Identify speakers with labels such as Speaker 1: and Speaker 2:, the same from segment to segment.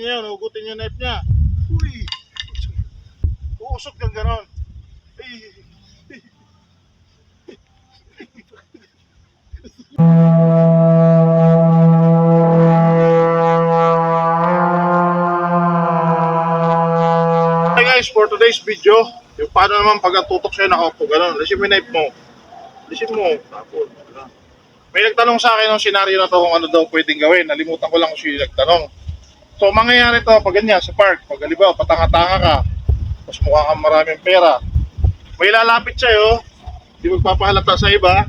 Speaker 1: niya yun, hugutin niyo yung knife niya. Uy! Uusok kang ganon. Ay! Hey guys, for today's video, yung paano naman pag tutok sa'yo nakaupo ganon. Alisin mo yung knife mo. Alisin mo. Tapos, may nagtanong sa akin ng senaryo na to kung ano daw pwedeng gawin. Nalimutan ko lang kung sino nagtanong. So, mangyayari to pag ganyan sa park. Pag halimbawa, patanga-tanga ka, tapos mukha kang maraming pera. May lalapit sa'yo, di magpapahalata sa iba,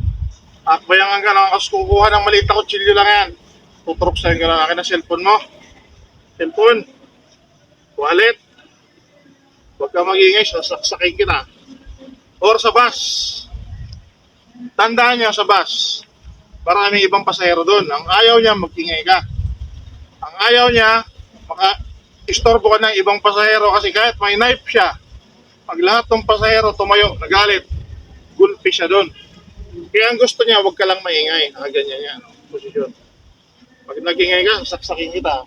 Speaker 1: akbayangan ka lang, tapos kukuha ng maliit na kutsilyo lang yan. Tuturok sa'yo ka lang. Akin na cellphone mo. Cellphone. Wallet. Huwag ka mag-ingay, sasaksakin kita. Or sa bus. Tandaan niyo sa bus, maraming ibang pasahero doon. Ang ayaw niya, mag-ingay ka. Ang ayaw niya, maka-istorbo ka ng ibang pasahero kasi kahit may knife siya, pag lahat ng pasahero tumayo, nagalit, gulpi siya doon. Kaya ang gusto niya, huwag ka lang maingay. Nakaganyan niya, no? Posisyon. Pag nag-ingay ka, sasaksakin kita.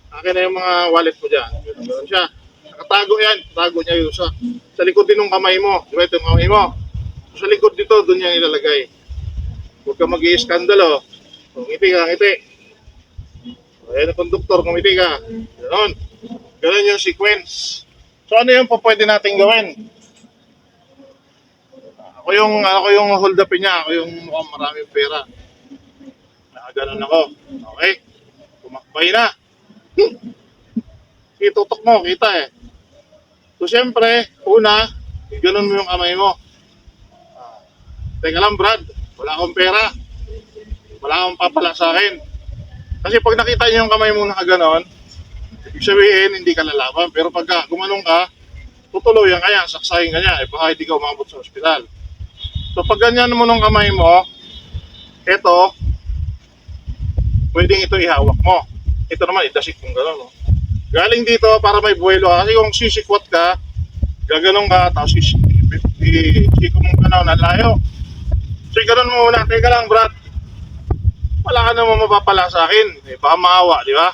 Speaker 1: Akin na yung mga wallet mo dyan. Ganoon siya. Nakatago yan. Tago niya yun sa likod din ng kamay mo. Diba ito yung kamay mo? Sa likod dito, doon niya ilalagay. Huwag ka mag-i-skandalo. Ngiti ka, ngiti. Ayan ang konduktor, ngumiti ka. Ganon. Ganon yung sequence. So ano yung pwede natin gawin? Ako yung hold upin niya. Ako yung mukhang maraming pera. Nakaganon ako. Okay? Tumakbay na. Itutok mo, kita eh. So siyempre, una, ganon mo yung kamay mo. Teka lang Brad, wala akong pera. Wala akong papala sa akin. Kasi pag nakita niyo yung kamay mo nakaganon, ibig sabihin hindi ka lalaban. Pero pagka gumanong ka, tutuloyan ka yan, saksahin ka niya. Baka hindi ka umabot sa ospital. So pag ganyan mo ng kamay mo, eto, pwedeng ito ihawak mo. Ito naman, idasik mong gano'n. No? Galing dito para may buwelo ka. Kasi kung sisikwat ka, gaganong ka, tapos siko mong gano'n, nalayo. So gano'n mo muna, teka lang Brad, wala ka naman mapapala sa akin. Eh, baka maawa, di ba?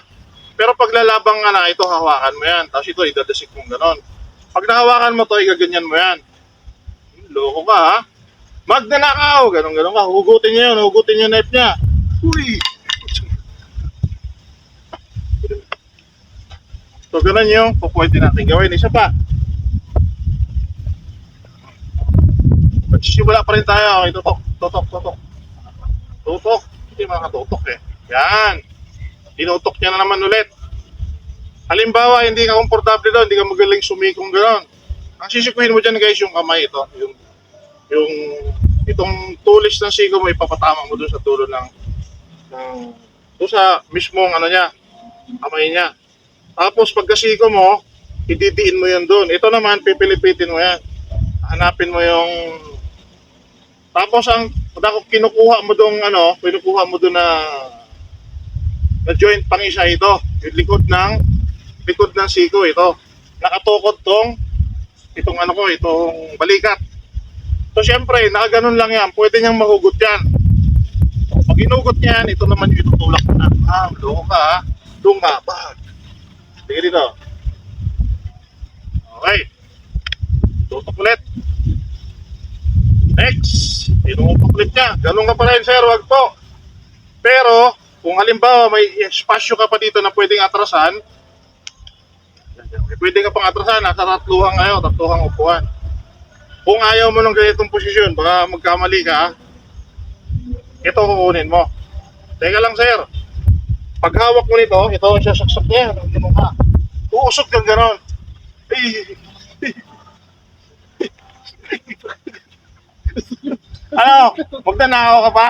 Speaker 1: Pero pag lalabang ka na, ito hawakan mo yan. Tapos ito, idadasik mong gano'n. Pag nahawakan mo to, igaganyan mo yan. Loko ka ha? Magnanakaw, gano'n ka. Hugutin niya yun, hugutin yung knife niya. Uy! So gano'n yung pwede natin gawin. Isa pa. Magsisimula pa rin tayo. Okay, tutok. Tutok. Hindi makatutok eh. Yan. Tinutok niya na naman ulit. Halimbawa, hindi ka komportable doon, hindi ka magaling sumikong gano'n. Ang sisikuhin mo dyan guys, yung kamay ito. Itong tulis ng siko mo, ipapatama mo doon sa dulo ng doon sa mismong ano niya, kamay niya. Tapos pagkasiko mo, ididiin mo yun doon. Ito naman, pipilipitin mo yan. Hanapin mo yung... Tapos ang kinukuha mo doon na joint pang isa ito. Yung likod ng siko ito. Nakatukod itong balikat. So syempre, nakaganon lang yan. Pwede niyang mahugot yan. Pag inugot niyan, ito naman yung itutulak mo na. Loko ka ha. Doon ka, bag. Sige dito. Okay. Tutok ulit. Next. Tinutok ulit niya. Ganun ka pa rin, sir. Wag po. Pero, kung halimbawa may espasyo ka pa dito na pwedeng atrasan, pwede ka pang atrasan. Nasa tatluhang upuan. Kung ayaw mo ng ganitong posisyon, baka magkamali ka, ito kukunin mo. Teka lang, sir. Pag hawak mo nito, ito ang sasaksak niya. Uusok kang gano'n. Ano? Magnanakaw ka pa?